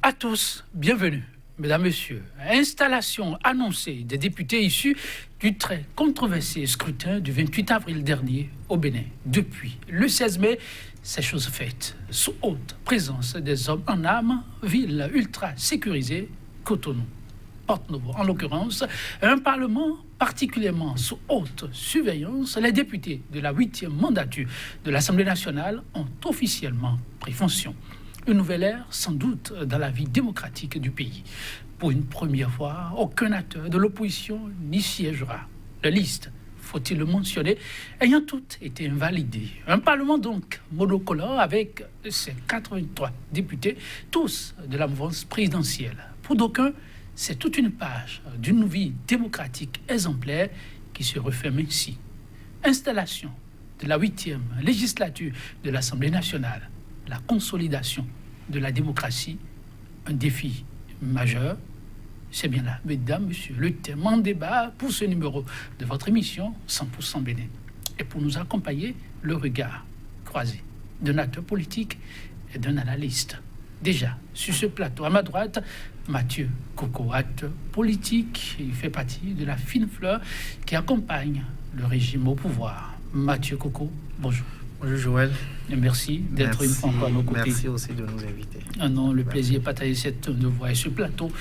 à tous, bienvenue. Mesdames, Messieurs, installation annoncée des députés issus du très controversé scrutin du 28 avril dernier au Bénin. Depuis le 16 mai, c'est chose faite, sous haute présence des hommes en armes, ville ultra sécurisée, Cotonou. Porte-Novo, en l'occurrence, un Parlement particulièrement sous haute surveillance, les députés de la 8e mandature de l'Assemblée nationale ont officiellement pris fonction. Une nouvelle ère, sans doute, dans la vie démocratique du pays. Pour une première fois, aucun acteur de l'opposition n'y siégera. La liste, faut-il le mentionner, ayant toutes été invalidées. Un Parlement donc monocolore avec ses 83 députés, tous de la mouvance présidentielle. Pour d'aucuns, c'est toute une page d'une vie démocratique exemplaire qui se referme ainsi. Installation de la 8e législature de l'Assemblée nationale, la consolidation de la démocratie, un défi majeur. C'est bien là, mesdames, messieurs, le thème en débat pour ce numéro de votre émission 100% Bénin. Et pour nous accompagner, le regard croisé d'un acteur politique et d'un analyste. Déjà, sur ce plateau, à ma droite, Mathieu Coco, acteur politique. Il fait partie de la fine fleur qui accompagne le régime au pouvoir. Mathieu Coco, bonjour. Bonjour Joël. Et merci d'être une fois encore à nos côtés. Merci aussi de nous inviter. Non, le plaisir de partager cette de voix et ce plateau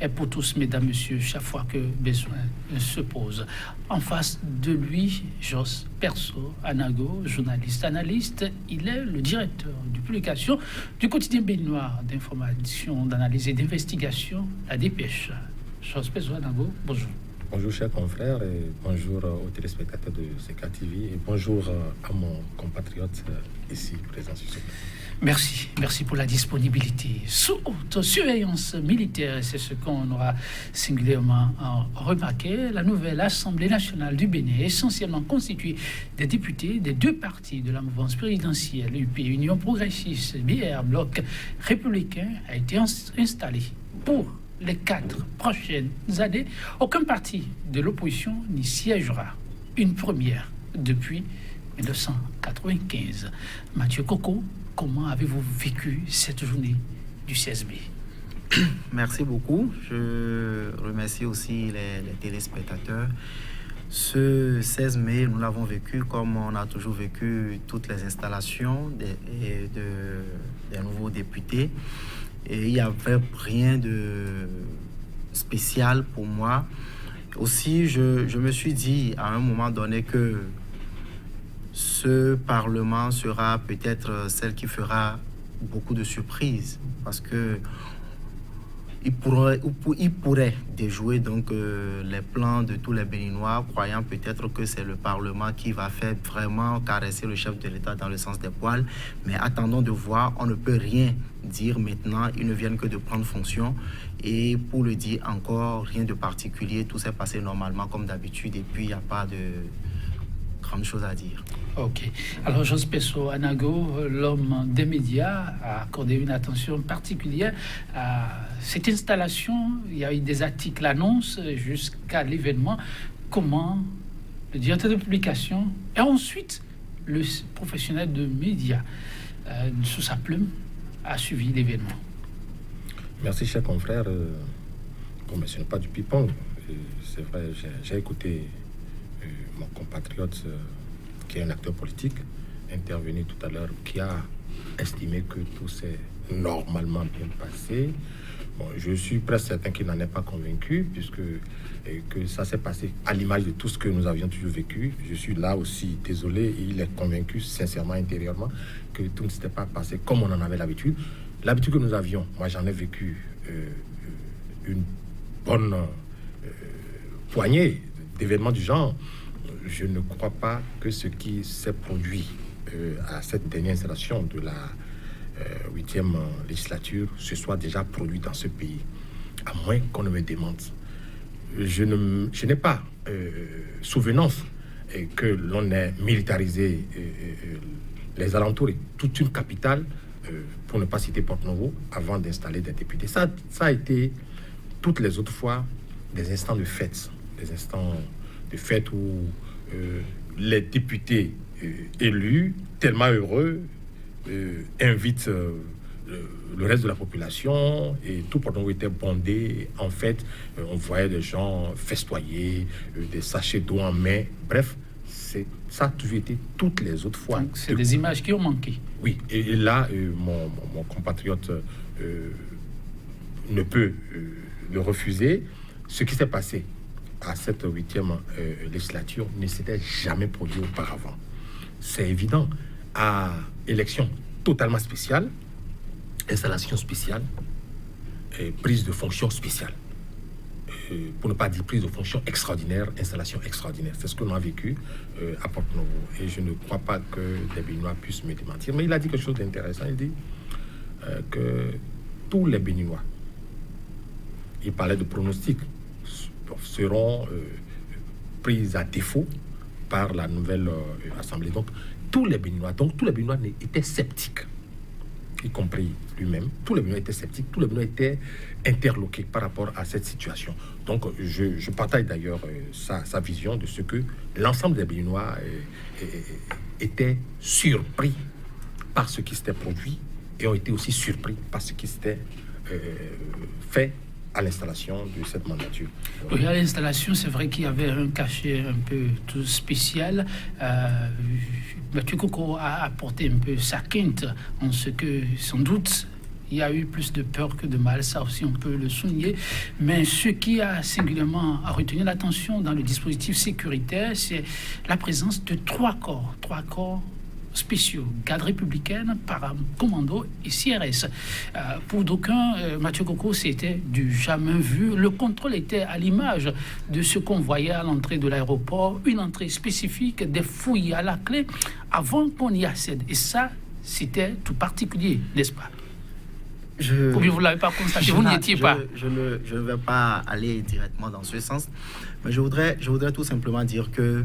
est pour tous, mesdames, messieurs, chaque fois que besoin se pose. En face de lui, Jos Perso Anago, journaliste, analyste. Il est le directeur de publication du quotidien béninois d'information, d'analyse et d'investigation, la Dépêche. Jos Perso Anago, bonjour. Bonjour chers confrères et bonjour aux téléspectateurs de CK TV et bonjour à mon compatriote ici présent sur ce plateau. Merci pour la disponibilité. Sous haute surveillance militaire, c'est ce qu'on aura singulièrement remarqué, la nouvelle Assemblée nationale du Bénin, essentiellement constituée des députés des deux partis de la mouvance présidentielle, UP, Union progressiste, BR, Bloc républicain, a été installée pour les 4 prochaines années. Aucun parti de l'opposition n'y siégera. Une première depuis 1995. Mathieu Coco, comment avez-vous vécu cette journée du 16 mai? Merci beaucoup. Je remercie aussi les téléspectateurs. Ce 16 mai, nous l'avons vécu comme on a toujours vécu toutes les installations des nouveaux députés. Et il n'y avait rien de spécial pour moi. Aussi, je me suis dit à un moment donné que ce Parlement sera peut-être celle qui fera beaucoup de surprises. Parce que il pourrait déjouer donc les plans de tous les Béninois, croyant peut-être que c'est le Parlement qui va faire vraiment caresser le chef de l'État dans le sens des poils. Mais attendons de voir, on ne peut rien dire maintenant, ils ne viennent que de prendre fonction. Et pour le dire encore, rien de particulier, tout s'est passé normalement comme d'habitude et puis il n'y a pas de grande chose à dire. Ok. Alors, Jos Perso Anago, l'homme des médias, a accordé une attention particulière à cette installation. Il y a eu des articles annonces jusqu'à l'événement. Comment le directeur de publication et ensuite le professionnel de médias, sous sa plume, a suivi l'événement? Merci, chers confrères. Comme ce n'est pas du ping-pong, c'est vrai, j'ai écouté mon compatriote qui est un acteur politique, intervenu tout à l'heure, qui a estimé que tout s'est normalement bien passé. Bon, je suis presque certain qu'il n'en est pas convaincu, puisque que ça s'est passé à l'image de tout ce que nous avions toujours vécu. Je suis là aussi désolé, et il est convaincu sincèrement, intérieurement, que tout ne s'était pas passé comme on en avait l'habitude. L'habitude que nous avions, moi j'en ai vécu une bonne poignée d'événements du genre. Je ne crois pas que ce qui s'est produit à cette dernière installation de la 8e législature se soit déjà produit dans ce pays, à moins qu'on ne me démente. Je n'ai pas souvenance que l'on ait militarisé les alentours et toute une capitale, pour ne pas citer Porte-Novo, avant d'installer des députés. Ça a été toutes les autres fois des instants de fête, où les députés élus, tellement heureux, invitent le reste de la population et tout Porto-Novo était bondé. En fait, on voyait des gens festoyer, des sachets d'eau en main. Bref, ça a toujours été toutes les autres fois. Donc, c'est des images qui ont manqué. Oui, et là, mon compatriote ne peut le refuser. Ce qui s'est passé à cette 8e législature ne s'était jamais produit auparavant. C'est évident. À élection totalement spéciale, installation spéciale, prise de fonction spéciale. Pour ne pas dire prise de fonction extraordinaire, installation extraordinaire. C'est ce que l'on a vécu à Porto-Novo. Et je ne crois pas que les Béninois puissent me démentir. Mais il a dit quelque chose d'intéressant. Il dit que tous les Béninois, il parlait de pronostics, seront pris à défaut par la nouvelle Assemblée. Donc, tous les Béninois étaient sceptiques, y compris lui-même. Tous les Béninois étaient sceptiques, tous les Béninois étaient interloqués par rapport à cette situation. Donc, je partage d'ailleurs sa vision de ce que l'ensemble des Béninois étaient surpris par ce qui s'était produit et ont été aussi surpris par ce qui s'était fait à l'installation de cette mandature. Oui, à l'installation, c'est vrai qu'il y avait un cachet un peu tout spécial. Mathieu Coco a apporté un peu sa quinte en ce que, sans doute, il y a eu plus de peur que de mal, ça aussi on peut le souligner. Mais ce qui a singulièrement retenu l'attention dans le dispositif sécuritaire, c'est la présence de trois corps spéciaux, garde républicaine, paracommando et CRS. Pour d'aucuns, Mathieu Coco, c'était du jamais vu. Le contrôle était à l'image de ce qu'on voyait à l'entrée de l'aéroport, une entrée spécifique, des fouilles à la clé, avant qu'on y accède. Et ça, c'était tout particulier, n'est-ce pas? Ou bien vous ne l'avez pas constaté, vous n'y étiez pas. Je ne vais pas aller directement dans ce sens, mais je voudrais tout simplement dire que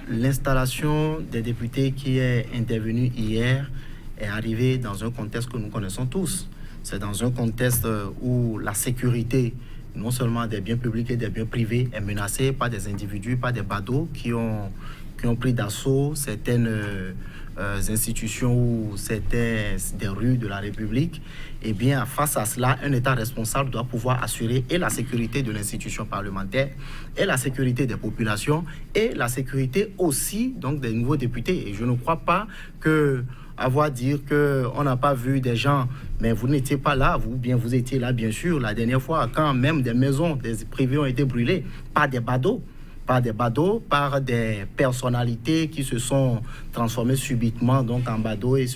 l'installation des députés qui est intervenue hier est arrivée dans un contexte que nous connaissons tous. C'est dans un contexte où la sécurité, non seulement des biens publics et des biens privés, est menacée par des individus, par des badauds qui ont pris d'assaut certaines institutions ou certaines des rues de la République. Eh bien, face à cela, un État responsable doit pouvoir assurer et la sécurité de l'institution parlementaire, et la sécurité des populations, et la sécurité aussi donc des nouveaux députés. Et je ne crois pas que avoir dire qu'on n'a pas vu des gens, mais vous n'étiez pas là, vous étiez là bien sûr la dernière fois, quand même des maisons des privés ont été brûlées par des badauds, par des personnalités qui se sont transformées subitement donc en badauds et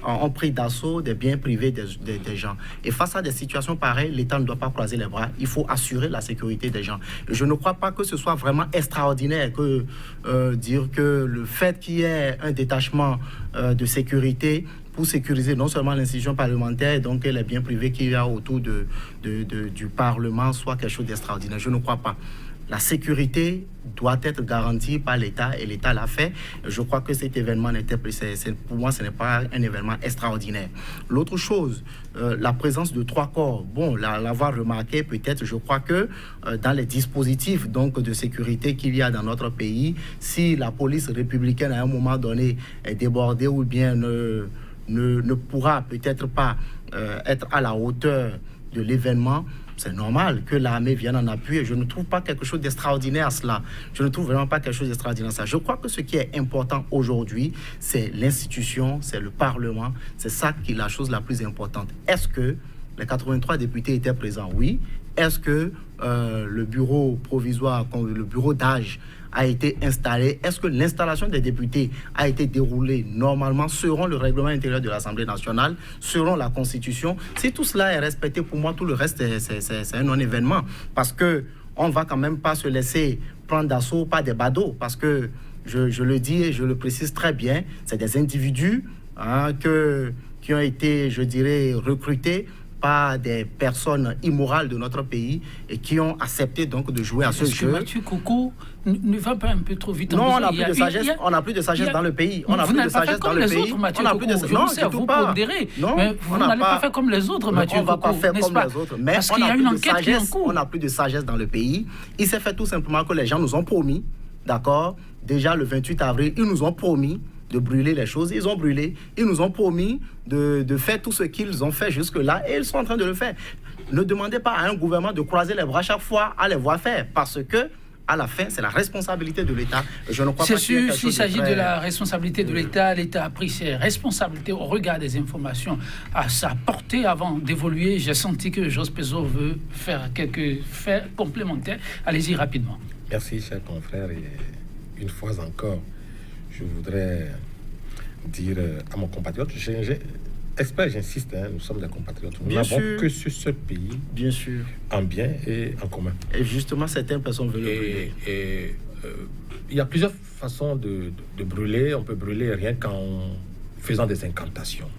ont pris d'assaut des biens privés des gens. Et face à des situations pareilles, l'État ne doit pas croiser les bras. Il faut assurer la sécurité des gens. Et je ne crois pas que ce soit vraiment extraordinaire que dire que le fait qu'il y ait un détachement de sécurité pour sécuriser non seulement l'institution parlementaire, donc les biens privés qu'il y a autour du Parlement, soit quelque chose d'extraordinaire. Je ne crois pas. La sécurité doit être garantie par l'État et l'État l'a fait. Je crois que cet événement pour moi, ce n'est pas un événement extraordinaire. L'autre chose, la présence de 3 corps. Bon, l'avoir remarqué peut-être, je crois que dans les dispositifs donc, de sécurité qu'il y a dans notre pays, si la police républicaine à un moment donné est débordée ou bien ne pourra peut-être pas être à la hauteur de l'événement, c'est normal que l'armée vienne en appui et je ne trouve pas quelque chose d'extraordinaire à cela. Je ne trouve vraiment pas quelque chose d'extraordinaire à ça. Je crois que ce qui est important aujourd'hui, c'est l'institution, c'est le Parlement. C'est ça qui est la chose la plus importante. Est-ce que les 83 députés étaient présents? Oui. Est-ce que le bureau provisoire, le bureau d'âge a été installé? Est-ce que l'installation des députés a été déroulée normalement selon le règlement intérieur de l'Assemblée nationale, selon la Constitution? Si tout cela est respecté, pour moi, tout le reste, c'est un non-événement. Parce qu'on ne va quand même pas se laisser prendre d'assaut par des badauds. Parce que, je le dis et je le précise très bien, c'est des individus qui ont été, je dirais, recrutés par des personnes immorales de notre pays et qui ont accepté donc de jouer à ce jeu. Mathieu Coco ne va pas un peu trop vite. Non, on n'a plus de sagesse. On n'a plus de sagesse dans le pays. On n'a plus de sagesse dans le pays. On n'a plus de sagesse. Non, je sais, vous pondérez. Non, mais vous n'allez pas faire comme les autres, Mathieu Coco. On ne va pas faire comme les autres. Mais on a plus de sagesse. On n'a plus de sagesse dans le pays. Il s'est fait tout simplement que les gens nous ont promis, d'accord. Déjà le 28 avril, ils nous ont promis de brûler les choses. Ils ont brûlé. Ils nous ont promis de faire tout ce qu'ils ont fait jusque-là et ils sont en train de le faire. Ne demandez pas à un gouvernement de croiser les bras chaque fois à les voir faire parce que à la fin, c'est la responsabilité de l'État. Je ne crois pas qu'il y ait quelque chose s'il s'agit de la responsabilité de l'État, l'État a pris ses responsabilités au regard des informations à sa portée avant d'évoluer. J'ai senti que Jos Pezo veut faire quelques faits complémentaires. Allez-y rapidement. Merci, chers confrères. Et une fois encore, je voudrais dire à mon compatriote, j'insiste, nous sommes des compatriotes. Nous n'avons que ce seul pays, bien sûr, en bien et en commun. Et justement, certaines personnes veulent le brûler. Il y a plusieurs façons de brûler. On peut brûler rien qu'en faisant des incantations.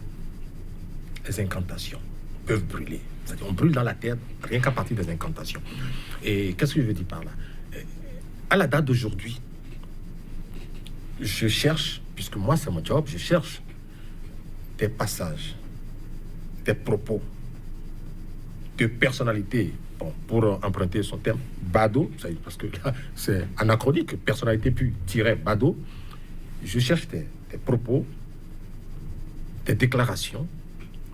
Les incantations peuvent brûler. C'est-à-dire, on brûle dans la terre rien qu'à partir des incantations. Et qu'est-ce que je veux dire par là? À la date d'aujourd'hui, je cherche, puisque moi c'est mon job, je cherche des passages, des propos de personnalités, bon, pour emprunter son terme, bado, parce que là c'est anachronique, personnalité puis tiret bado. Je cherche des propos, des déclarations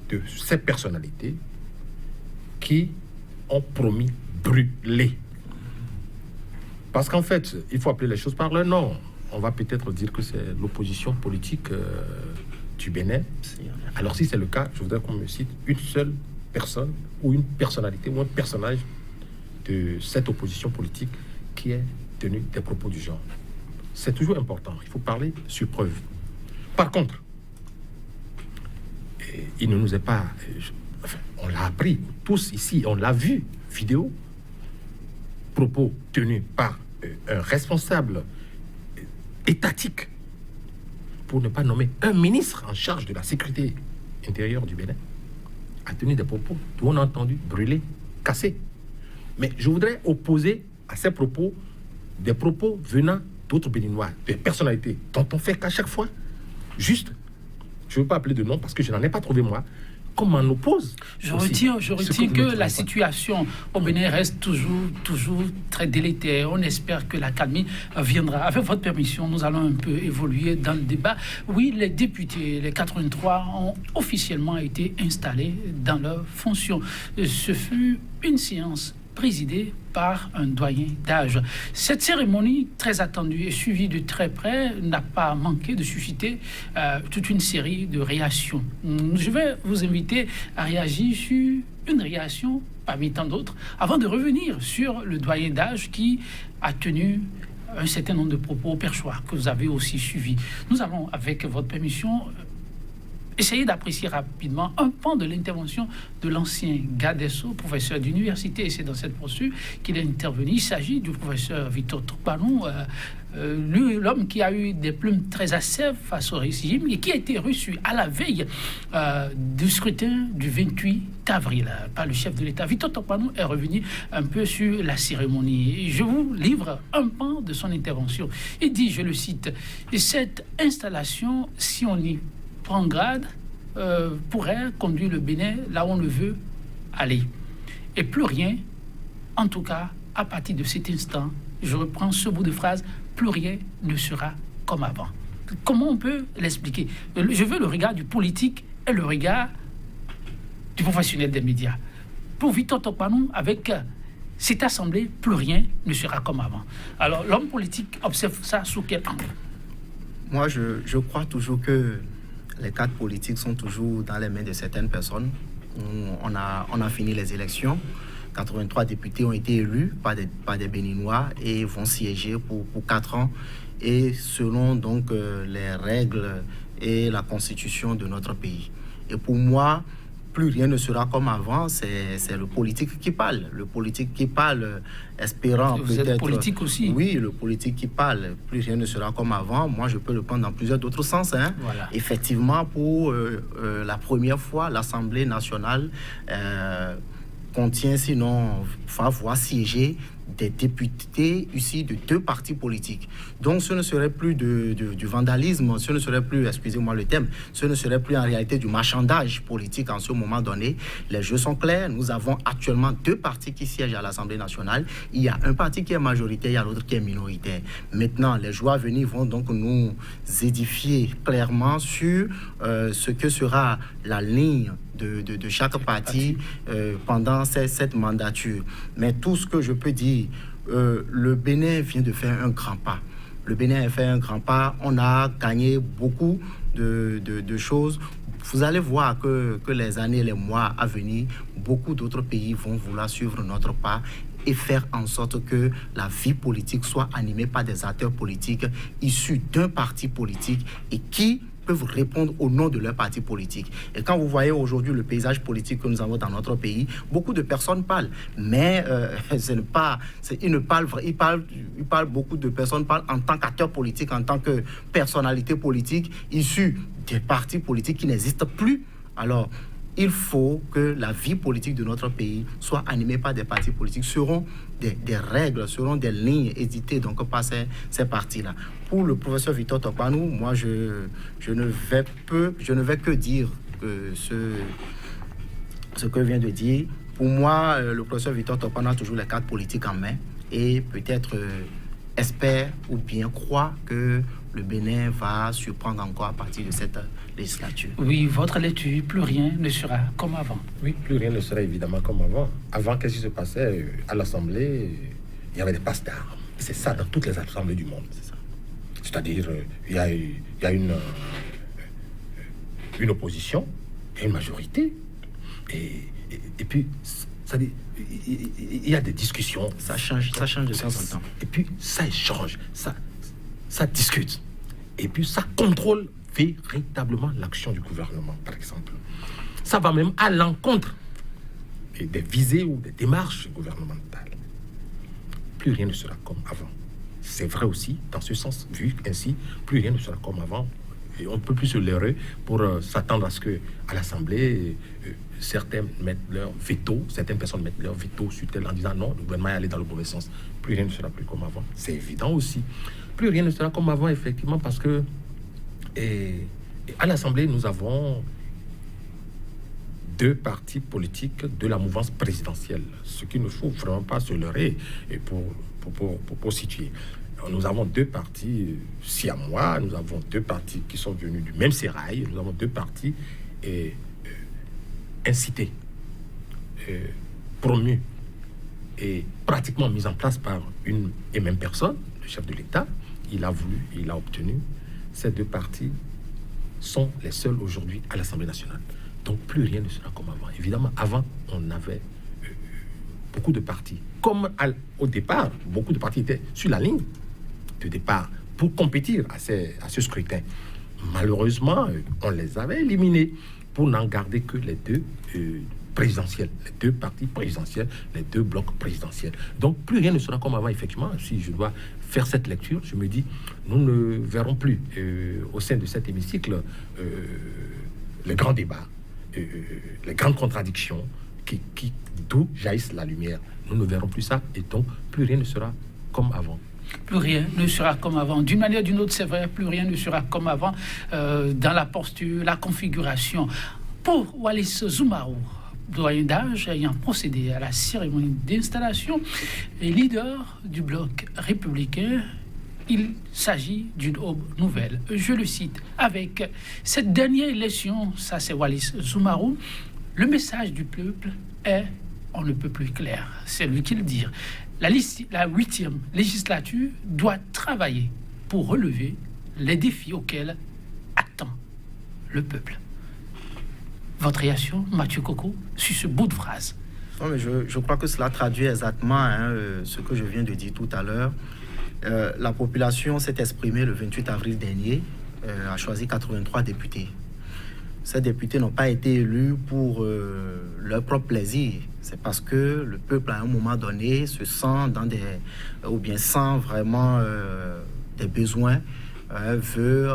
de ces personnalités qui ont promis brûler. Parce qu'en fait, il faut appeler les choses par leur nom. On va peut-être dire que c'est l'opposition politique du Bénin. Alors si c'est le cas, je voudrais qu'on me cite une seule personne ou une personnalité ou un personnage de cette opposition politique qui ait tenu des propos du genre. C'est toujours important. Il faut parler sur preuve. Par contre, il ne nous est pas... on l'a appris tous ici, on l'a vu, vidéo, propos tenus par un responsable étatique, pour ne pas nommer un ministre en charge de la sécurité intérieure du Bénin, a tenu des propos où on a entendu brûler, casser. Mais je voudrais opposer à ces propos des propos venant d'autres Béninois, des personnalités dont on fait qu'à chaque fois, juste, je ne veux pas appeler de nom parce que je n'en ai pas trouvé moi, qu'on m'en oppose. Je retiens que la situation au Bénin reste toujours très délétère. On espère que la calmie viendra. Avec votre permission, nous allons un peu évoluer dans le débat. Oui, les députés, les 83, ont officiellement été installés dans leurs fonctions. Ce fut une séance présidée par un doyen d'âge. Cette cérémonie, très attendue et suivie de très près, n'a pas manqué de susciter toute une série de réactions. Je vais vous inviter à réagir sur une réaction parmi tant d'autres, avant de revenir sur le doyen d'âge qui a tenu un certain nombre de propos perchoirs que vous avez aussi suivis. Nous allons, avec votre permission, essayer d'apprécier rapidement un pan de l'intervention de l'ancien garde des Sceaux, professeur d'université, et c'est dans cette poursuite qu'il est intervenu. Il s'agit du professeur Victor Tokpanou, l'homme qui a eu des plumes très acerbes face au régime et qui a été reçu à la veille du scrutin du 28 avril par le chef de l'État. Victor Tokpanou est revenu un peu sur la cérémonie. Je vous livre un pan de son intervention. Il dit, je le cite, « Cette installation, si on y prend grade, pourrait conduire le Bénin là où on le veut aller. Et plus rien, en tout cas, à partir de cet instant, je reprends ce bout de phrase, plus rien ne sera comme avant. » Comment on peut l'expliquer? Je veux le regard du politique et le regard du professionnel des médias. Pour Victor Tokpanou, avec cette assemblée, plus rien ne sera comme avant. Alors, l'homme politique observe ça sous quel angle? Moi, je crois toujours que les cadres politiques sont toujours dans les mains de certaines personnes. On a fini les élections. 83 députés ont été élus par des Béninois et vont siéger pour 4 ans. Et selon donc les règles et la constitution de notre pays. Et pour moi, plus rien ne sera comme avant. C'est le politique qui parle. Le politique qui parle, espérant vous peut-être... êtes politique aussi. Oui, le politique qui parle. Plus rien ne sera comme avant. Moi, je peux le prendre dans plusieurs autres sens. Hein. Voilà. Effectivement, pour la première fois, l'Assemblée nationale contient, sinon va voir siéger des députés issus de 2 partis politiques. Donc ce ne serait plus du vandalisme, ce ne serait plus, excusez-moi le terme, ce ne serait plus en réalité du marchandage politique en ce moment donné. Les jeux sont clairs, nous avons actuellement 2 partis qui siègent à l'Assemblée nationale. Il y a un parti qui est majoritaire, il y a l'autre qui est minoritaire. Maintenant, les jours à venir vont donc nous édifier clairement sur ce que sera la ligne de chaque parti pendant cette mandature. Mais tout ce que je peux dire, le Bénin vient de faire un grand pas. Le Bénin a fait un grand pas. On a gagné beaucoup de choses. Vous allez voir que les années, les mois à venir, beaucoup d'autres pays vont vouloir suivre notre pas et faire en sorte que la vie politique soit animée par des acteurs politiques issus d'un parti politique et qui peuvent répondre au nom de leur parti politique. Et quand vous voyez aujourd'hui le paysage politique que nous avons dans notre pays, beaucoup de personnes parlent, mais beaucoup de personnes parlent en tant qu'acteurs politiques, en tant que personnalités politiques issues des partis politiques qui n'existent plus. Alors, il faut que la vie politique de notre pays soit animée par des partis politiques. Seront des règles, seront des lignes éditées donc par ces partis-là. Pour le professeur Victor Tokpanou, moi, je ne vais que dire que ce que vient de dire. Pour moi, le professeur Victor Tokpanou a toujours les cartes politiques en main et peut-être espère ou bien croit que le Bénin va surprendre encore à partir de cette législature. Oui, votre lecture, plus rien ne sera comme avant. Oui, plus rien ne sera évidemment comme avant. Avant, qu'est-ce qui se passait à l'Assemblée? Il y avait des pastards. C'est ça dans toutes les assemblées du monde. C'est ça. C'est-à-dire, il y a une opposition, il y a une majorité, et puis, il y a des discussions. Ça change de temps en temps. Et puis, ça échange, ça discute. Et puis, ça contrôle véritablement l'action du gouvernement, par exemple. Ça va même à l'encontre des visées ou des démarches gouvernementales. Plus rien ne sera comme avant. C'est vrai aussi, dans ce sens, vu ainsi, plus rien ne sera comme avant. Et on ne peut plus se leurrer pour s'attendre à ce qu'à l'Assemblée, certaines personnes mettent leur veto sur tel en disant non, le gouvernement est allé dans le mauvais sens. Plus rien ne sera plus comme avant. C'est évident aussi. Plus rien ne sera comme avant, effectivement, parce que à l'Assemblée, nous avons 2 partis politiques de la mouvance présidentielle, ce qu'il ne faut vraiment pas se leurrer et pour situer. Nous avons 2 partis siamois, nous avons 2 partis qui sont venus du même sérail, nous avons 2 partis incités, promus et pratiquement mis en place par une et même personne, le chef de l'État. Il a voulu, il a obtenu. Ces 2 partis sont les seuls aujourd'hui à l'Assemblée nationale. Donc plus rien ne sera comme avant. Évidemment, avant, on avait beaucoup de partis. Comme au départ, beaucoup de partis étaient sur la ligne de départ pour compétir à ce scrutin. Malheureusement, on les avait éliminés pour n'en garder que les 2 présidentiels, les 2 partis présidentiels, les 2 blocs présidentiels. Donc plus rien ne sera comme avant, effectivement. Si je dois faire cette lecture, je me dis, nous ne verrons plus au sein de cet hémicycle les grands débats, les grandes contradictions d'où jaillissent la lumière. Nous ne verrons plus ça et donc plus rien ne sera comme avant. Plus rien ne sera comme avant. D'une manière ou d'une autre, c'est vrai, plus rien ne sera comme avant dans la posture, la configuration. Pour Wallis Zoumarou, doyen d'âge ayant procédé à la cérémonie d'installation et leader du bloc républicain, il s'agit d'une aube nouvelle. Je le cite, avec cette dernière élection, ça c'est Wallis Zoumarou, le message du peuple est on ne peut plus clair. C'est lui qui le dit. La 8e législature doit travailler pour relever les défis auxquels attend le peuple. Votre réaction, Mathieu Coco, sur ce bout de phrase? Non, mais je crois que cela traduit exactement ce que je viens de dire tout à l'heure. La population s'est exprimée le 28 avril dernier, a choisi 83 députés. Ces députés n'ont pas été élus pour leur propre plaisir. C'est parce que le peuple, à un moment donné, se sent sent vraiment des besoins veut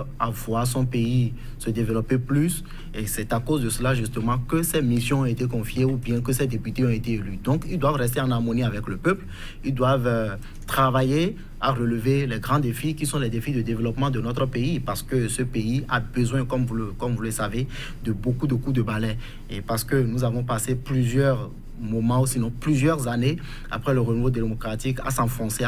voir son pays se développer plus. Et c'est à cause de cela, justement, que ces missions ont été confiées ou bien que ces députés ont été élus. Donc, ils doivent rester en harmonie avec le peuple. Ils doivent travailler à relever les grands défis qui sont les défis de développement de notre pays, parce que ce pays a besoin, comme vous le savez, de beaucoup de coups de balai. Et parce que nous avons passé plusieurs moments, ou sinon plusieurs années après le renouveau démocratique, à s'enfoncer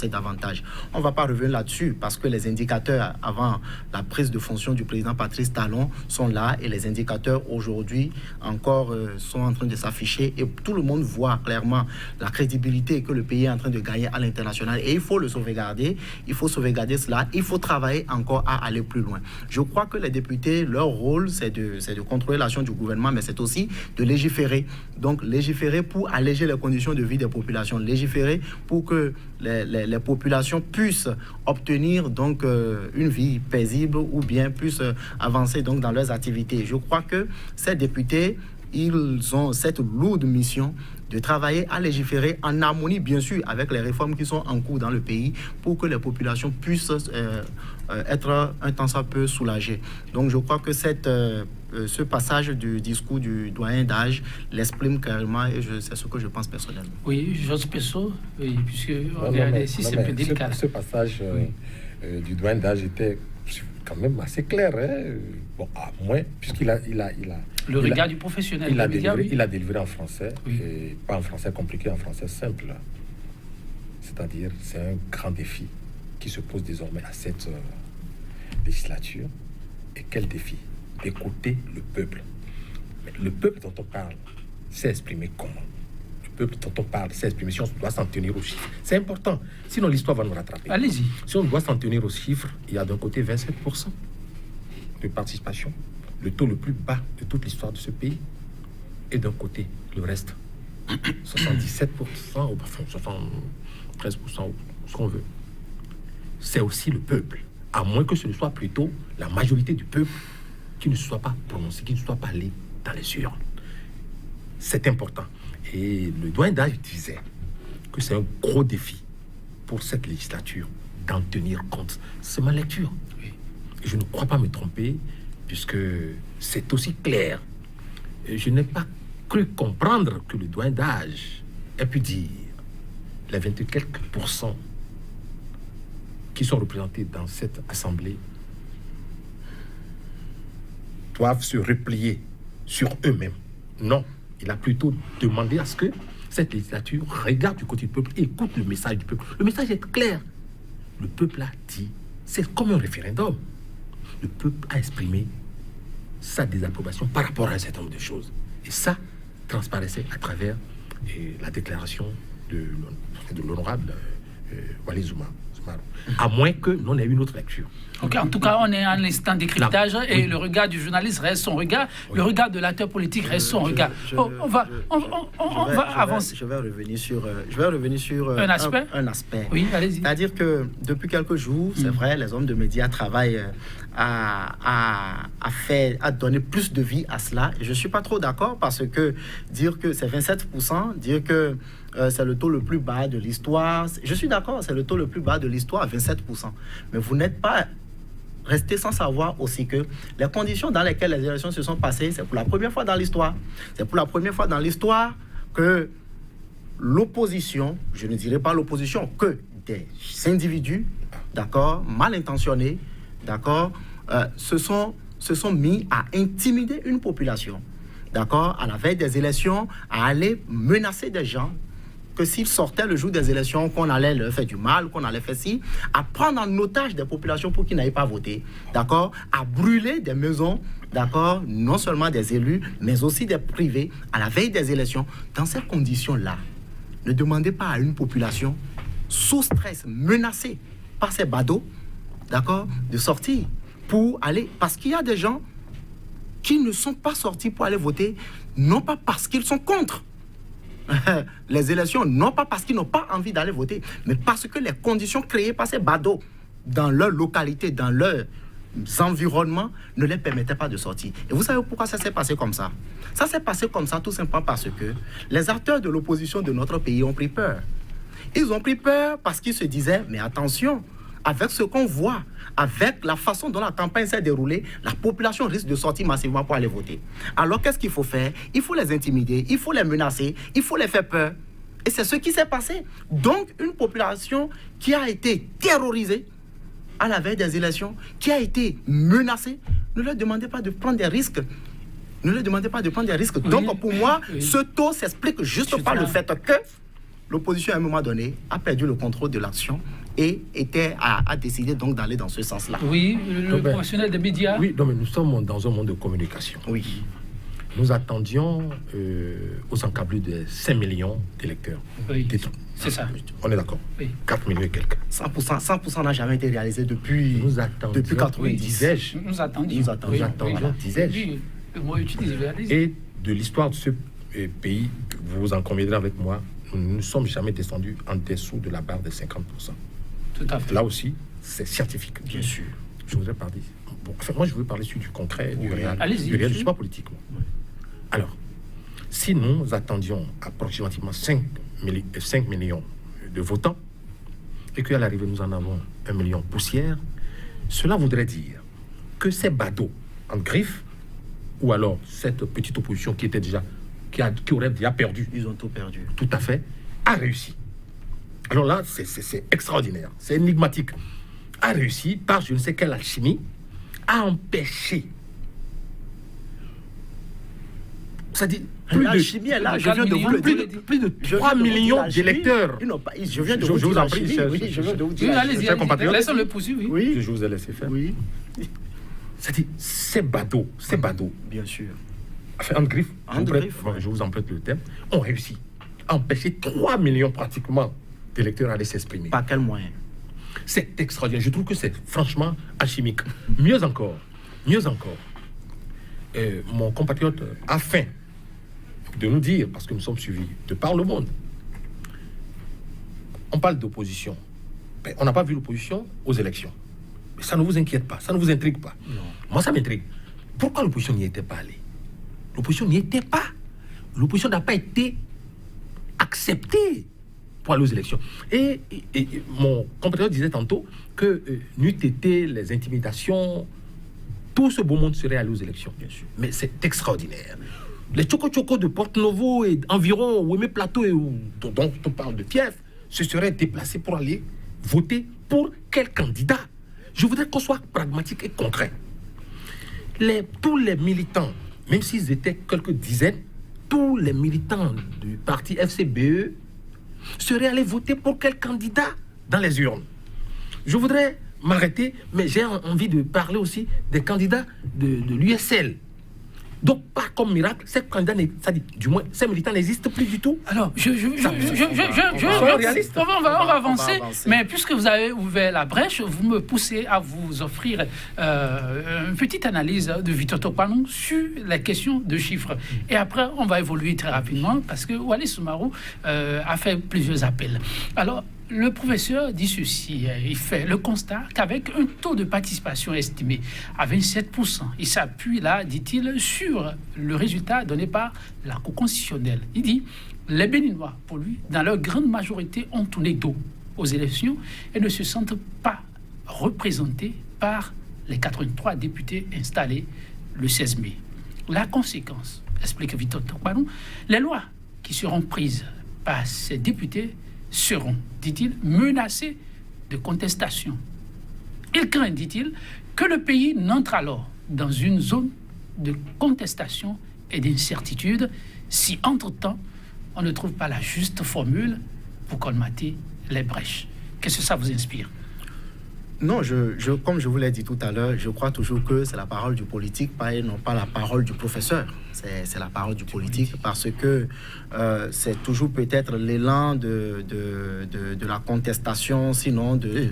davantage. On ne va pas revenir là-dessus parce que les indicateurs avant la prise de fonction du président Patrice Talon sont là et les indicateurs aujourd'hui encore sont en train de s'afficher et tout le monde voit clairement la crédibilité que le pays est en train de gagner à l'international et il faut le sauvegarder, il faut sauvegarder cela, il faut travailler encore à aller plus loin. Je crois que les députés, leur rôle c'est de contrôler l'action du gouvernement, mais c'est aussi de légiférer. Donc légiférer pour alléger les conditions de vie des populations, légiférer pour que les populations puissent obtenir donc une vie paisible ou bien puissent avancer donc dans leurs activités. Je crois que ces députés, ils ont cette lourde mission de travailler à légiférer en harmonie, bien sûr, avec les réformes qui sont en cours dans le pays pour que les populations puissent être un tant soit peu soulagées. Donc, je crois que ce passage du discours du doyen d'âge l'exprime carrément et c'est ce que je pense personnellement. Oui, Georges Pessot, oui, puisque regardez, si c'est un peu délicat. Ce passage du doyen d'âge était quand même assez clair, hein? Bon, à moins, puisqu'il a le regard du professionnel. Il a délivré en français, et pas en français compliqué, en français simple. C'est-à-dire, c'est un grand défi qui se pose désormais à cette législature. Et quel défi? D'écouter le peuple. Mais le peuple dont on parle s'est exprimé comment? Le peuple dont on parle s'est exprimé, si on doit s'en tenir aux chiffres. C'est important, sinon l'histoire va nous rattraper. Allez-y. Si on doit s'en tenir aux chiffres, il y a d'un côté 27% de participation, le taux le plus bas de toute l'histoire de ce pays, et d'un côté, le reste, 77%, ou enfin 73%, ce qu'on veut. C'est aussi le peuple, à moins que ce ne soit plutôt la majorité du peuple qui ne soit pas prononcé, qui ne soit pas allé dans les urnes. C'est important. Et le doyen d'âge disait que c'est un gros défi pour cette législature d'en tenir compte. C'est ma lecture. Et je ne crois pas me tromper, puisque c'est aussi clair. Et je n'ai pas cru comprendre que le doyen d'âge ait pu dire les 20 et quelques % qui sont représentés dans cette assemblée doivent se replier sur eux-mêmes. Non, il a plutôt demandé à ce que cette législature regarde du côté du peuple et écoute le message du peuple. Le message est clair. Le peuple a dit, c'est comme un référendum. Le peuple a exprimé sa désapprobation par rapport à un certain nombre de choses. Et ça transparaissait à travers la déclaration de l'honorable Waly Zoumaro. À moins que l'on ait une autre lecture. Okay, en tout cas, on est en instant décryptage et le regard du journaliste reste son regard, le regard de l'acteur politique reste son regard. On va avancer. Je vais revenir sur un aspect. Oui, allez-y. C'est-à-dire que depuis quelques jours, c'est vrai, les hommes de médias travaillent à donner plus de vie à cela. Et je ne suis pas trop d'accord parce que dire que c'est 27%, dire que c'est le taux le plus bas de l'histoire. Je suis d'accord, c'est le taux le plus bas de l'histoire, 27%. Mais vous n'êtes pas resté sans savoir aussi que les conditions dans lesquelles les élections se sont passées, c'est pour la première fois dans l'histoire. C'est pour la première fois dans l'histoire que l'opposition, je ne dirais pas l'opposition, que des individus, d'accord, mal intentionnés, d'accord, se sont mis à intimider une population, d'accord, à la veille des élections, à aller menacer des gens, que s'ils sortaient le jour des élections, qu'on allait leur faire du mal, qu'on allait faire ci, à prendre en otage des populations pour qu'ils n'aillent pas voter, d'accord, à brûler des maisons, d'accord, non seulement des élus, mais aussi des privés, à la veille des élections. Dans ces conditions-là, ne demandez pas à une population sous stress, menacée par ces badauds, d'accord, de sortir pour aller, parce qu'il y a des gens qui ne sont pas sortis pour aller voter, non pas parce qu'ils sont contre les élections, non pas parce qu'ils n'ont pas envie d'aller voter, mais parce que les conditions créées par ces badauds dans leur localité, dans leur environnement, ne les permettaient pas de sortir. Et vous savez pourquoi ça s'est passé comme ça? Ça s'est passé comme ça tout simplement parce que les acteurs de l'opposition de notre pays ont pris peur. Ils ont pris peur parce qu'ils se disaient, mais attention, avec ce qu'on voit, avec la façon dont la campagne s'est déroulée, la population risque de sortir massivement pour aller voter. Alors, qu'est-ce qu'il faut faire? Il faut les intimider, il faut les menacer, il faut les faire peur. Et c'est ce qui s'est passé. Donc, une population qui a été terrorisée à la veille des élections, qui a été menacée, ne leur demandez pas de prendre des risques. Ne leur demandez pas de prendre des risques. Oui, donc, pour moi, oui. ce taux s'explique juste par le fait que l'opposition, à un moment donné, a perdu le contrôle de l'action et a décidé donc d'aller dans ce sens-là. Oui, le professionnel des médias. Oui, non, mais nous sommes dans un monde de communication. Oui. Nous attendions aux encablures de 5 millions d'électeurs. Oui, D'électeurs. c'est ça. On est d'accord. Oui. 4 millions et quelques. 100% n'a jamais été réalisé depuis Nous attendions, depuis 90. disais-je, Nous attendions. Nous attendions. nous attendions, disais-je. Oui, le mot utilisé. allez-y. Et de l'histoire de ce pays, vous en conviendrez avec moi, nous ne sommes jamais descendus en dessous de la barre des 50%. Tout à fait. Là aussi, c'est scientifique. Bien sûr. Je voudrais parler. Bon, enfin, moi, je veux parler sur du concret, du réel. Allez-y, Du réel, je ne monsieur. suis pas politique. Moi. Alors, si nous attendions approximativement 5 millions de votants, et qu'à l'arrivée, nous en avons 1 million poussière, cela voudrait dire que ces badauds en griffe, ou alors cette petite opposition qui était déjà, qui aurait déjà perdu, Ils ont tout perdu. tout à fait, a réussi. Alors là, c'est extraordinaire, c'est énigmatique. A réussi par je ne sais quelle alchimie à empêcher. C'est-à-dire plus La de, chimie est là, je viens de vous le dire. plus de Je 3 viens de vous dire millions la chimie. d'électeurs. Ils n'ont pas- Je viens de Je vous vous dire en la prie, chimie. cher- Oui, je viens de vous dire Oui, la allez-y, chimie. chers compatriotes. laissons-le poursuivre. Oui. Oui, Que je vous ai laissé faire. oui, C'est-à-dire ces badauds, bien sûr. enfin, en griffe, En griffe, ouais. je vous emprunte le thème, ont réussi à empêcher 3 millions pratiquement d'électeurs à aller s'exprimer. Par quel moyen? C'est extraordinaire. Je trouve que c'est franchement alchimique. Mieux encore, mon compatriote a faim de nous dire, parce que nous sommes suivis de par le monde, on parle d'opposition. Ben, on n'a pas vu l'opposition aux élections. Mais ça ne vous inquiète pas, ça ne vous intrigue pas. Non. Moi, ça m'intrigue. Pourquoi l'opposition n'y était pas allée? L'opposition n'y était pas. L'opposition n'a pas été acceptée pour aller aux élections. Et mon compatriote disait tantôt que n'eût été les intimidations, tout ce beau monde serait allé aux élections. Bien sûr. Mais c'est extraordinaire. Les Tchoko-Tchoko de Porte-Novo et environ Ouémé Plateau, dont on parle de Fief, se seraient déplacés pour aller voter pour quel candidat? Je voudrais qu'on soit pragmatique et concret. Tous les militants, même s'ils étaient quelques dizaines, tous les militants du parti FCBE seraient allés voter pour quel candidat dans les urnes? Je voudrais m'arrêter, mais j'ai envie de parler aussi des candidats de l'USL. Donc, pas comme miracle, ces candidats, du moins, ces militants n'existent plus du tout. Alors, réaliste. on va avancer, avancer. mais puisque vous avez ouvert la brèche, vous me poussez à vous offrir une petite analyse de Victor Tokpanou sur la question de chiffres. Et après, on va évoluer très rapidement parce que Waly Soumarou a fait plusieurs appels. Alors, le professeur dit ceci, il fait le constat qu'avec un taux de participation estimé à 27%, il s'appuie là, dit-il, sur le résultat donné par la Cour constitutionnelle. Il dit, les Béninois, pour lui, dans leur grande majorité, ont tourné dos aux élections et ne se sentent pas représentés par les 83 députés installés le 16 mai. La conséquence, explique Victor Tokpanou, les lois qui seront prises par ces députés seront, dit-il, menacés de contestation. Il craint, dit-il, que le pays n'entre alors dans une zone de contestation et d'incertitude si, entre-temps, on ne trouve pas la juste formule pour colmater les brèches. Qu'est-ce que ça vous inspire? Non, comme je vous l'ai dit tout à l'heure, je crois toujours que c'est la parole du politique, et non pas la parole du professeur. C'est la parole du politique parce que c'est toujours peut-être l'élan de la contestation, sinon de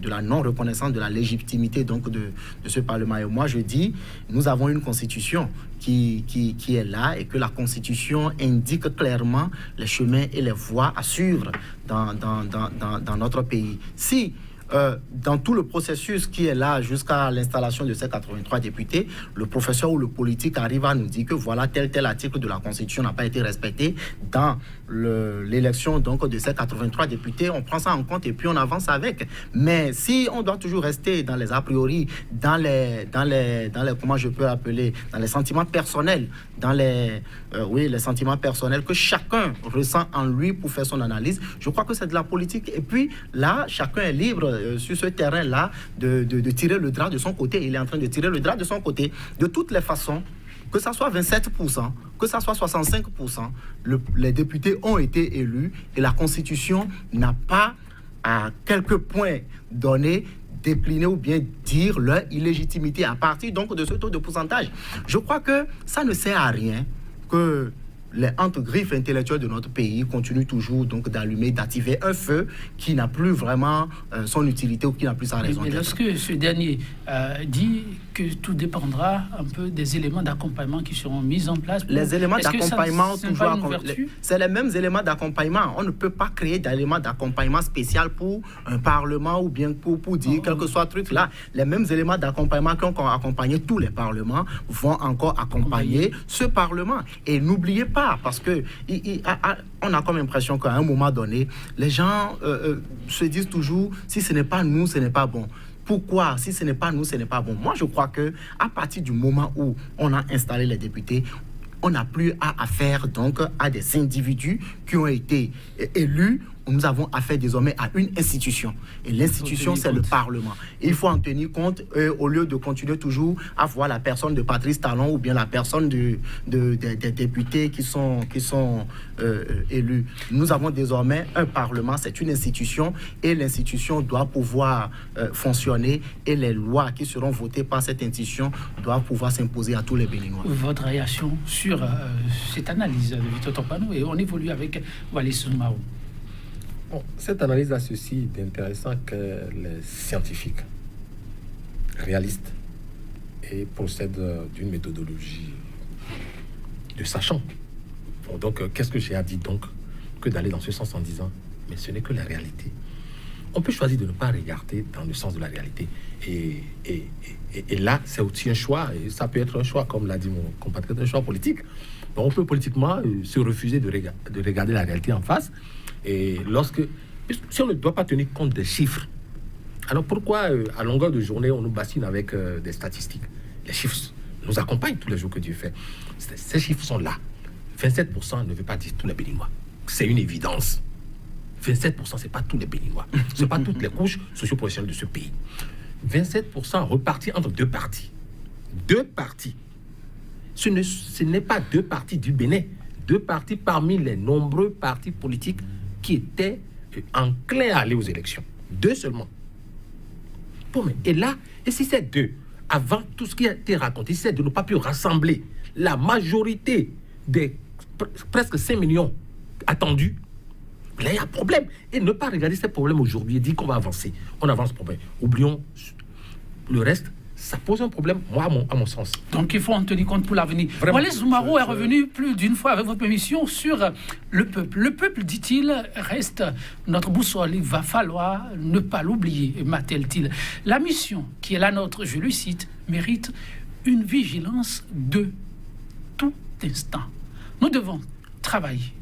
la non-reconnaissance de la légitimité donc de ce Parlement. Et moi, je dis, nous avons une constitution qui est là et que la constitution indique clairement les chemins et les voies à suivre dans notre pays. Si dans tout le processus qui est là jusqu'à l'installation de ces 83 députés, le professeur ou le politique arrive à nous dire que voilà, tel article de la Constitution n'a pas été respecté dans l'élection donc de ces 83 députés, on prend ça en compte et puis on avance avec. Mais si on doit toujours rester dans les a priori, dans les comment je peux appeler, dans les sentiments personnels, dans les sentiments personnels que chacun ressent en lui pour faire son analyse, je crois que c'est de la politique. Et puis là, chacun est libre sur ce terrain-là de tirer le drap de son côté. Il est en train de tirer le drap de son côté. De toutes les façons, que ça soit 27%, que ça soit 65%, les députés ont été élus et la Constitution n'a pas, à quelques points donnés, décliner ou bien dire leur illégitimité à partir donc de ce taux de pourcentage. Je crois que ça ne sert à rien que les entre-griffes intellectuelles de notre pays continuent toujours donc d'allumer, d'activer un feu qui n'a plus vraiment son utilité ou qui n'a plus sa raison d'être. Mais lorsque ce dernier dit que tout dépendra un peu des éléments d'accompagnement qui seront mis en place. Les éléments d'accompagnement, c'est les mêmes éléments d'accompagnement. On ne peut pas créer d'éléments d'accompagnement spécial pour un parlement ou bien pour dire quel que soit truc là. Les mêmes éléments d'accompagnement qui ont accompagné tous les parlements vont encore accompagner ce parlement. Et n'oubliez pas, parce que on a comme impression qu'à un moment donné, les gens se disent toujours, si ce n'est pas nous, ce n'est pas bon. Pourquoi? Si ce n'est pas nous, ce n'est pas bon. Moi, je crois que à partir du moment où on a installé les députés, on n'a plus affaire donc à des individus qui ont été élus. Nous avons affaire désormais à une institution. Et l'institution, c'est le Parlement. Et il faut en tenir compte au lieu de continuer toujours à voir la personne de Patrice Talon ou bien la personne des députés qui sont élus. Nous avons désormais un Parlement, c'est une institution et l'institution doit pouvoir fonctionner et les lois qui seront votées par cette institution doivent pouvoir s'imposer à tous les Béninois. Votre réaction sur cette analyse de Victor Tompanou, et on évolue avec Wallis Soumarou. Bon, cette analyse a ceci d'intéressant que les scientifiques réalistes et procèdent d'une méthodologie de sachant. Bon, donc, qu'est-ce que j'ai à dire donc que d'aller dans ce sens en disant mais ce n'est que la réalité. On peut choisir de ne pas regarder dans le sens de la réalité. Et là, c'est aussi un choix, et ça peut être un choix, comme l'a dit mon compatriote, un choix politique. Donc, on peut politiquement se refuser de regarder la réalité en face. Et si on ne doit pas tenir compte des chiffres, alors pourquoi à longueur de journée on nous bassine avec des statistiques? Les chiffres nous accompagnent tous les jours que Dieu fait. Ces chiffres sont là. 27% ne veut pas dire tous les Béninois. C'est une évidence. 27%, c'est pas tous les Béninois. C'est pas toutes les couches socio-professionnelles de ce pays. 27% repartis entre deux partis. Deux partis. Ce n'est pas deux partis du Bénin. Deux partis parmi les nombreux partis politiques qui étaient enclins à aller aux élections. Deux seulement. Bon, mais, et là, et si c'est deux, avant tout ce qui a été raconté, si c'est de ne pas pu rassembler la majorité des presque 5 millions attendus, là, il y a un problème. Et ne pas regarder ces problèmes aujourd'hui et dire qu'on va avancer. On avance pour problème. Oublions le reste. Ça pose un problème, moi, à mon sens. Donc, il faut en tenir compte pour l'avenir. Wallis Soumarou est revenu plus d'une fois, avec votre permission, sur le peuple. Le peuple, dit-il, reste notre boussole. Il va falloir ne pas l'oublier, m'a-t-il. La mission qui est la nôtre, je le cite, mérite une vigilance de tout instant. Nous devons travailler,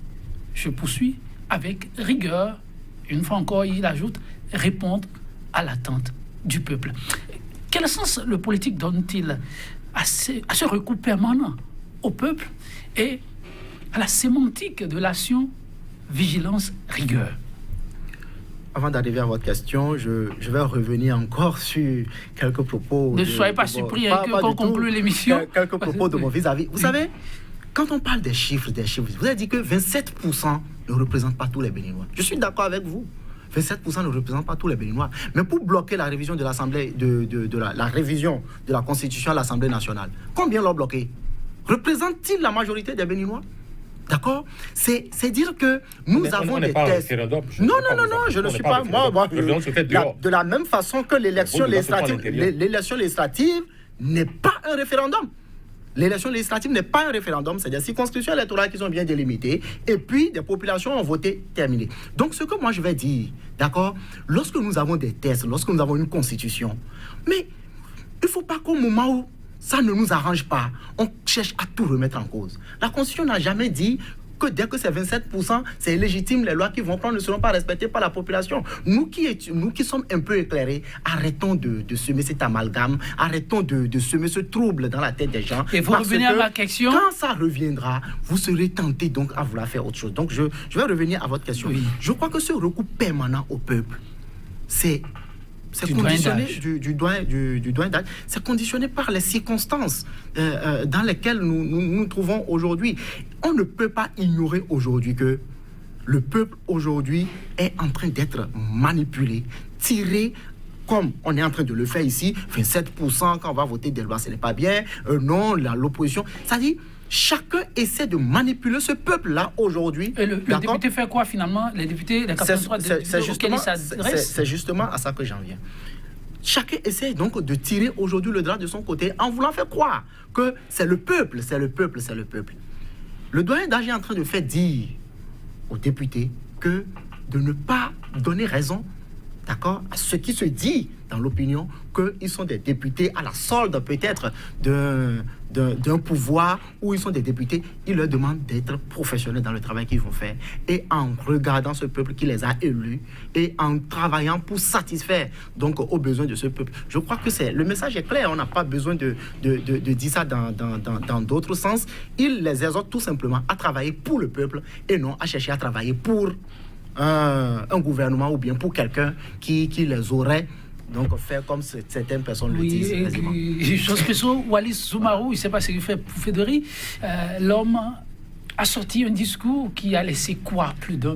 je poursuis, avec rigueur. Une fois encore, il ajoute, répondre à l'attente du peuple. Quel sens le politique donne-t-il à ce recours permanent au peuple et à la sémantique de l'action vigilance rigueur? Avant d'arriver à votre question, je vais revenir encore sur quelques propos. Ne soyez pas surpris qu'on conclue l'émission. Quelques propos de mon vis-à-vis. Vous savez, quand on parle des chiffres, vous avez dit que 27% ne représentent pas tous les Béninois. Je suis d'accord avec vous. 27% ne représentent pas tous les Béninois. Mais pour bloquer la révision de l'Assemblée, la révision de la Constitution à l'Assemblée nationale, combien l'ont bloqué? Représente-t-il la majorité des Béninois? D'accord? C'est dire que nous avons des tests. Non, je ne suis pas. De la même façon que l'élection législative n'est pas un référendum. L'élection législative n'est pas un référendum, c'est des circonscriptions électorales qui sont bien délimitées, et puis des populations ont voté, terminé. Donc ce que moi je vais dire, d'accord, lorsque nous avons des tests, lorsque nous avons une constitution, mais il ne faut pas qu'au moment où ça ne nous arrange pas, on cherche à tout remettre en cause. La constitution n'a jamais dit que dès que c'est 27%, c'est illégitime, les lois qui vont prendre ne seront pas respectées par la population. Nous qui sommes un peu éclairés, arrêtons de semer cet amalgame, arrêtons de semer ce trouble dans la tête des gens. Et vous revenez à ma question. Quand ça reviendra, vous serez tentés donc à vouloir faire autre chose. Donc je vais revenir à votre question. Oui. Je crois que ce recours permanent au peuple, c'est conditionné du doyen d'âge, c'est conditionné par les circonstances dans lesquelles nous trouvons aujourd'hui. On ne peut pas ignorer aujourd'hui que le peuple aujourd'hui est en train d'être manipulé, tiré, comme on est en train de le faire ici, 27% quand on va voter des lois, ce n'est pas bien, non, l'opposition, c'est-à-dire chacun essaie de manipuler ce peuple-là aujourd'hui. Et le député fait quoi finalement? Les députés, les 83 députés auxquels il s'adresse? C'est justement à ça que j'en viens. Chacun essaie donc de tirer aujourd'hui le drap de son côté en voulant faire croire que c'est le peuple, c'est le peuple, c'est le peuple. Le doyen d'âge est en train de faire dire aux députés que de ne pas donner raison, d'accord, à ce qui se dit dans l'opinion, qu'ils sont des députés à la solde peut-être d'un pouvoir, où ils sont des députés, ils leur demandent d'être professionnels dans le travail qu'ils vont faire, et en regardant ce peuple qui les a élus, et en travaillant pour satisfaire donc aux besoins de ce peuple. Je crois que le message est clair, on n'a pas besoin de dire ça dans d'autres sens. Ils les exhortent tout simplement à travailler pour le peuple, et non à chercher à travailler pour un gouvernement ou bien pour quelqu'un qui les aurait donc faire comme certaines personnes le disent. Oui, chose que sur Wallis Soumarou, il ne sait pas ce qu'il fait pour Fédéry, l'homme a sorti un discours qui a laissé croire plus d'un.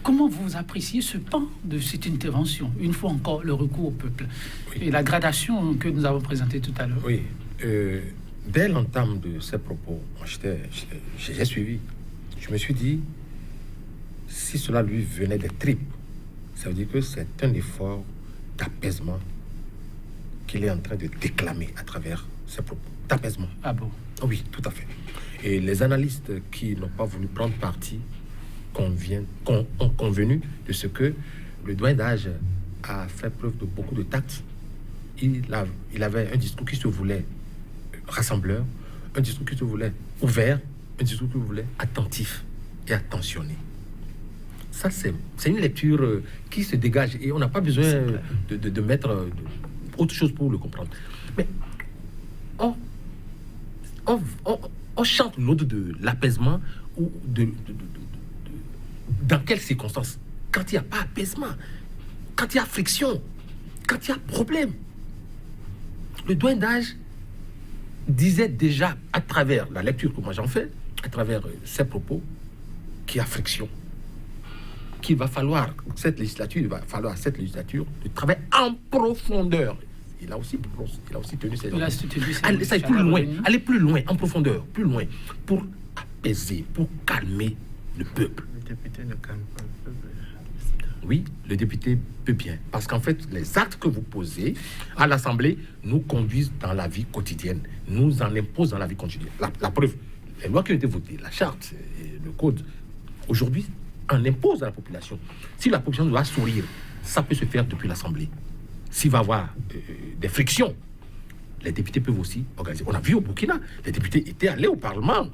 Comment vous appréciez ce pan de cette intervention? Une fois encore, le recours au peuple, oui, et la gradation que nous avons présentée tout à l'heure. Oui, dès l'entame de ces propos, j'ai suivi. Je me suis dit, si cela lui venait des tripes, ça veut dire que c'est un effort d'apaisement qu'il est en train de déclamer à travers ses propos. D'apaisement. Ah bon? Oui, tout à fait. Et les analystes qui n'ont pas voulu prendre parti ont convenu de ce que le doyen d'âge a fait preuve de beaucoup de tact. Il avait un discours qui se voulait rassembleur, un discours qui se voulait ouvert, un discours qui se voulait attentif et attentionné. Ça, c'est une lecture qui se dégage et on n'a pas besoin de mettre autre chose pour le comprendre. Mais on chante l'autre de l'apaisement ou dans quelles circonstances? Quand il n'y a pas apaisement, quand il y a friction, quand il y a problème. Le doyen d'âge disait déjà à travers la lecture que moi j'en fais, à travers ses propos, qu'il y a friction. Qu'il va falloir, cette législature de travail en profondeur. Il a aussi tenu ses aller plus loin, en profondeur, plus loin, pour apaiser, pour calmer le peuple. Le député ne calme pas le peuple. Oui, le député peut bien. Parce qu'en fait, les actes que vous posez à l'Assemblée nous conduisent dans la vie quotidienne, nous en imposent dans la vie quotidienne. La preuve, les lois qui ont été votées, la charte, et le code, aujourd'hui, en impose à la population. Si la population doit sourire, ça peut se faire depuis l'Assemblée. S'il va y avoir des frictions, les députés peuvent aussi organiser. On a vu au Burkina, les députés étaient allés au Parlement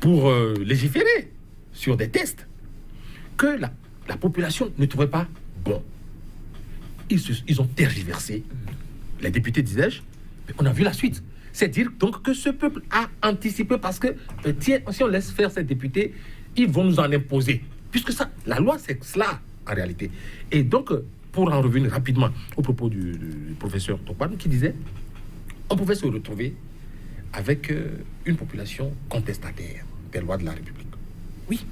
pour légiférer sur des tests que la population ne trouvait pas bon. Ils ont tergiversé. Les députés, disais-je, mais on a vu la suite. C'est dire donc que ce peuple a anticipé parce que, tiens, si on laisse faire ces députés, ils vont nous en imposer. Puisque ça, la loi, c'est cela, en réalité. Et donc, pour en revenir rapidement au propos du professeur Tokpan, qui disait, on pouvait se retrouver avec une population contestataire des lois de la République. Oui.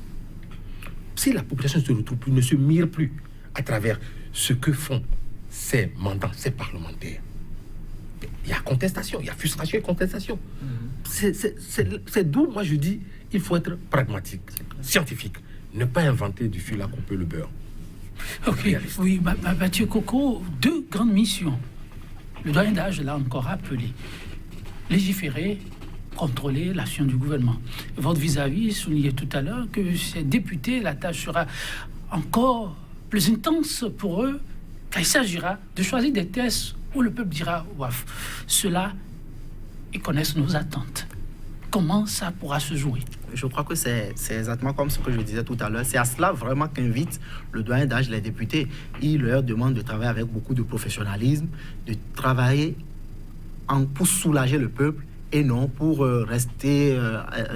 Si la population ne se retrouve plus, ne se mire plus à travers ce que font ces mandants, ces parlementaires, il y a contestation, il y a frustration et contestation. C'est d'où, moi, je dis, il faut être pragmatique, scientifique, ne pas inventer du fil à couper le beurre. Ok, oui, Mathieu Coco, deux grandes missions. Le doyen d'âge l'a encore rappelé. légiférer, contrôler l'action du gouvernement. Votre vis-à-vis soulignait tout à l'heure que ces députés, la tâche sera encore plus intense pour eux, car il s'agira de choisir des tests où le peuple dira « Waf, ceux-là, ils connaissent nos attentes ». Comment ça pourra se jouer? Je crois que c'est exactement comme ce que je disais tout à l'heure. C'est à cela vraiment qu'invite le doyen d'âge les députés. Il leur demande de travailler avec beaucoup de professionnalisme, de travailler pour soulager le peuple et non pour rester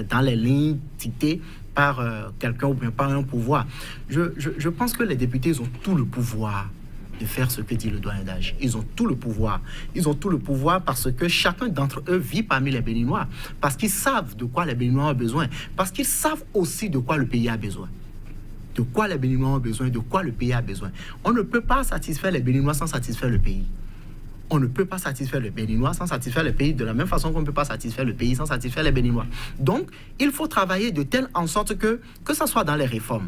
dans les lignes dictées par quelqu'un ou bien par un pouvoir. Je pense que les députés ils ont tout le pouvoir de faire ce que dit le doyen d'âge. Ils ont tout le pouvoir. Ils ont tout le pouvoir parce que chacun d'entre eux vit parmi les Béninois, parce qu'ils savent de quoi les Béninois ont besoin, parce qu'ils savent aussi de quoi le pays a besoin. De quoi les Béninois ont besoin, de quoi le pays a besoin. On ne peut pas satisfaire les Béninois sans satisfaire le pays. On ne peut pas satisfaire les Béninois sans satisfaire le pays, de la même façon qu'on ne peut pas satisfaire le pays sans satisfaire les Béninois. Donc, il faut travailler de telle en sorte que ça soit dans les réformes,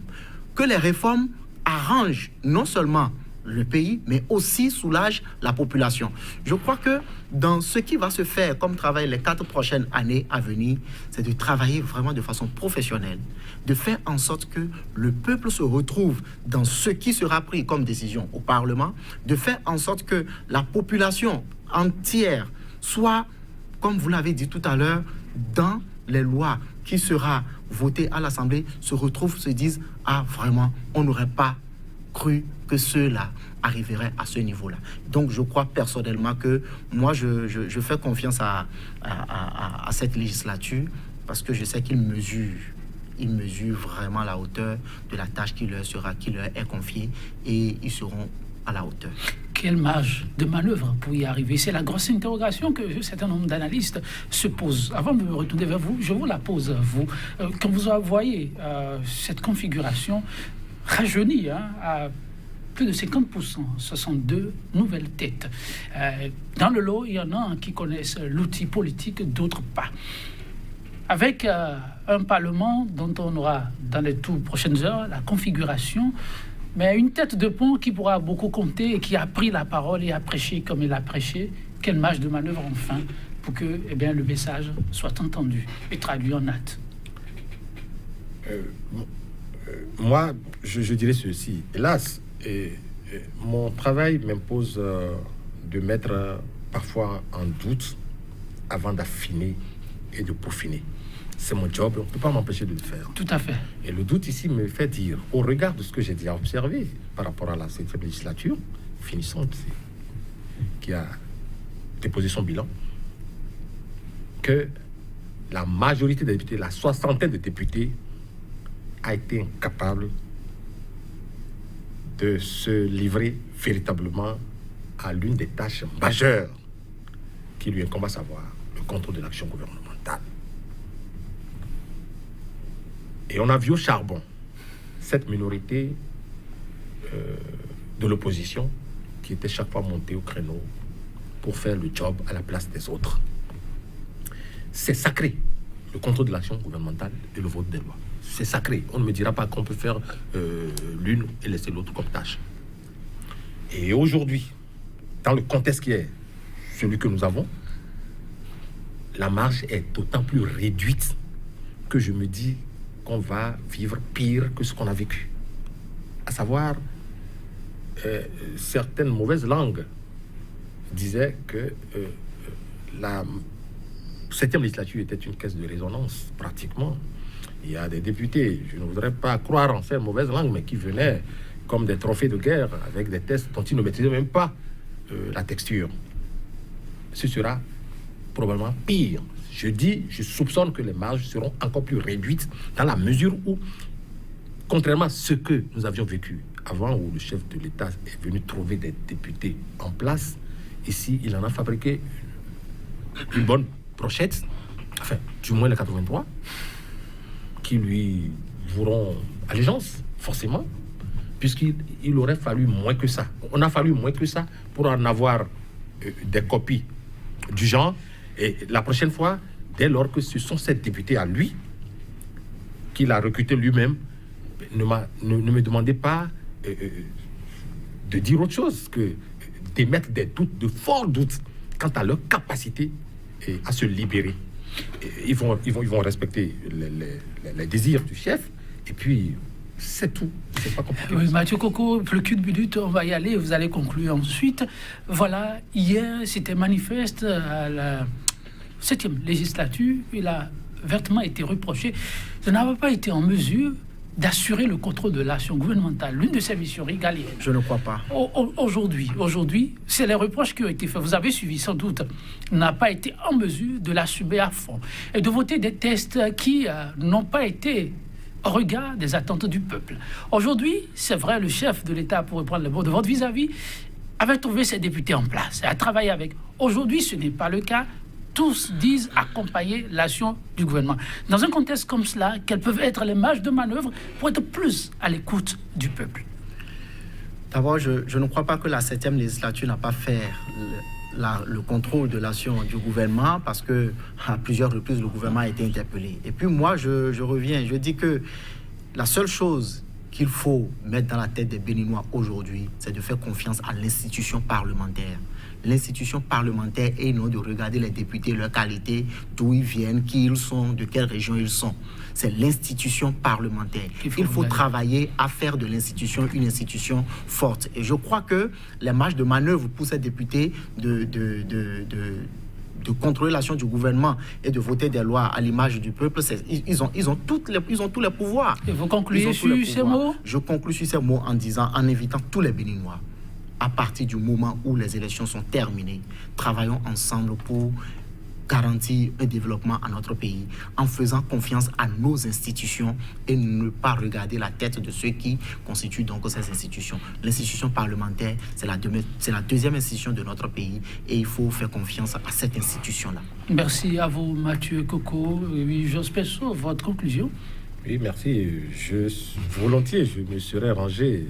que les réformes arrangent non seulement le pays, mais aussi soulage la population. Je crois que dans ce qui va se faire comme travail les 4 prochaines années à venir, c'est de travailler vraiment de façon professionnelle, de faire en sorte que le peuple se retrouve dans ce qui sera pris comme décision au Parlement, de faire en sorte que la population entière soit, comme vous l'avez dit tout à l'heure, dans les lois qui sera votées à l'Assemblée, se retrouvent, se disent « Ah, vraiment, on n'aurait pas cru que ceux-là arriveraient à ce niveau-là. » Donc, je crois personnellement que moi, je fais confiance à cette législature parce que je sais qu'ils mesurent vraiment la hauteur de la tâche qui leur est confiée et ils seront à la hauteur. Quelle marge de manœuvre pour y arriver? C'est la grosse interrogation que un certain nombre d'analystes se posent. Avant de me retourner vers vous, je vous la pose, vous. Quand vous voyez cette configuration rajeunie à plus de 50%, 62 nouvelles têtes. Dans le lot, il y en a qui connaissent l'outil politique, d'autres pas. Avec un Parlement dont on aura dans les toutes prochaines heures la configuration, mais une tête de pont qui pourra beaucoup compter et qui a pris la parole et a prêché comme il a prêché, quelle marge de manœuvre enfin pour que le message soit entendu et traduit en actes? Moi, je dirais ceci. Hélas, mon travail m'impose de mettre parfois en doute avant d'affiner et de peaufiner. C'est mon job, on ne peut pas m'empêcher de le faire. Tout à fait. Et le doute ici me fait dire, au regard de ce que j'ai déjà observé par rapport à la 7e législature, finissante, qui a déposé son bilan, que la majorité des députés, la soixantaine de députés, a été incapable de se livrer véritablement à l'une des tâches majeures qui lui incombe à savoir, le contrôle de l'action gouvernementale. Et on a vu au charbon cette minorité de l'opposition qui était chaque fois montée au créneau pour faire le job à la place des autres. C'est sacré, le contrôle de l'action gouvernementale et le vote des lois. C'est sacré. On ne me dira pas qu'on peut faire l'une et laisser l'autre comme tâche. Et aujourd'hui, dans le contexte qui est celui que nous avons, la marge est d'autant plus réduite que je me dis qu'on va vivre pire que ce qu'on a vécu. À savoir, certaines mauvaises langues disaient que la 7e législature était une caisse de résonance, pratiquement. Il y a des députés, je ne voudrais pas croire en ces mauvaises langues, mais qui venaient comme des trophées de guerre avec des tests dont ils ne maîtrisaient même pas la texture. Ce sera probablement pire. Je soupçonne que les marges seront encore plus réduites dans la mesure où, contrairement à ce que nous avions vécu avant, où le chef de l'État est venu trouver des députés en place, ici, il en a fabriqué une bonne brochette, enfin, du moins les 83, qui lui voueront allégeance, forcément, puisqu'il aurait fallu moins que ça. On a fallu moins que ça pour en avoir des copies du genre. Et la prochaine fois, dès lors que ce sont ces députés à lui, qu'il a recruté lui-même, ne me demandez pas de dire autre chose que d'émettre des doutes, de forts doutes, quant à leur capacité à se libérer. Ils vont respecter les désirs du chef, et puis c'est tout. C'est pas compliqué. Oui, Mathieu Coco, plus qu'une minute, on va y aller, vous allez conclure ensuite. Voilà, hier, c'était manifeste à la 7e législature. Il a vertement été reproché de n'avoir pas été en mesure d'assurer le contrôle de l'action gouvernementale, l'une de ses missions régaliennes. Je ne crois pas. Aujourd'hui, c'est les reproches qui ont été faits. Vous avez suivi sans doute. N'a pas été en mesure de l'assumer à fond et de voter des textes qui n'ont pas été au regard des attentes du peuple. Aujourd'hui, c'est vrai, le chef de l'État, pour reprendre le mot de votre vis-à-vis, avait trouvé ses députés en place et a travaillé avec. Aujourd'hui, ce n'est pas le cas. Tous disent accompagner l'action du gouvernement. Dans un contexte comme cela, quelles peuvent être les marges de manœuvre pour être plus à l'écoute du peuple? D'abord, je ne crois pas que la 7e législature n'a pas fait le contrôle de l'action du gouvernement, parce que à plusieurs reprises, le gouvernement a été interpellé. Et puis moi, je reviens, je dis que la seule chose qu'il faut mettre dans la tête des Béninois aujourd'hui, c'est de faire confiance à l'institution parlementaire. L'institution parlementaire, et non de regarder les députés, leur qualité, d'où ils viennent, qui ils sont, de quelle région ils sont. C'est l'institution parlementaire. Il faut travailler à faire de l'institution une institution forte. Et je crois que les marges de manœuvre pour ces députés de contrôler l'action du gouvernement et de voter des lois à l'image du peuple, ils ont tous les pouvoirs. Et vous concluez sur ces mots? Je conclue sur ces mots en invitant tous les Béninois, à partir du moment où les élections sont terminées, travaillons ensemble pour garantir un développement à notre pays, en faisant confiance à nos institutions et ne pas regarder la tête de ceux qui constituent donc ces institutions. L'institution parlementaire, c'est la deuxième institution de notre pays, et il faut faire confiance à cette institution-là. Merci à vous, Mathieu Coco. Oui, j'espère sur votre conclusion. Oui, merci. Volontiers, je me serais rangé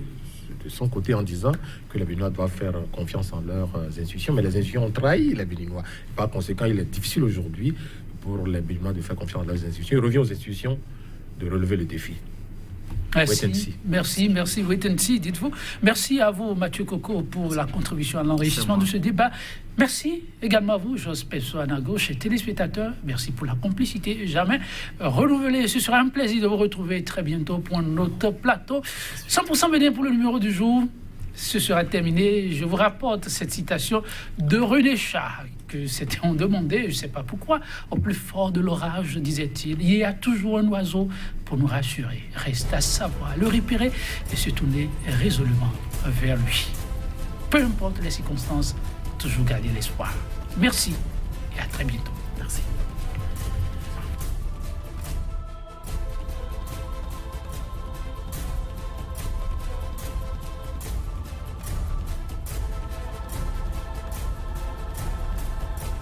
de son côté en disant que les Béninois doivent faire confiance en leurs institutions, mais les institutions ont trahi les Béninois. Par conséquent, il est difficile aujourd'hui pour les Béninois de faire confiance en leurs institutions. Il revient aux institutions de relever le défi. Merci, wait and see, dites-vous. Merci à vous, Mathieu Coco, pour la contribution à l'enrichissement de ce débat. Merci également à vous, Jospin Soanago, chers téléspectateurs. Merci pour la complicité jamais renouvelée. Ce sera un plaisir de vous retrouver très bientôt pour notre plateau. 100% Bénin pour le numéro du jour. Ce sera terminé. Je vous rapporte cette citation de René Char, que c'était demandé, je ne sais pas pourquoi, au plus fort de l'orage, disait-il, il y a toujours un oiseau pour nous rassurer. Reste à savoir le repérer et se tourner résolument vers lui. Peu importe les circonstances, toujours garder l'espoir. Merci et à très bientôt. Merci.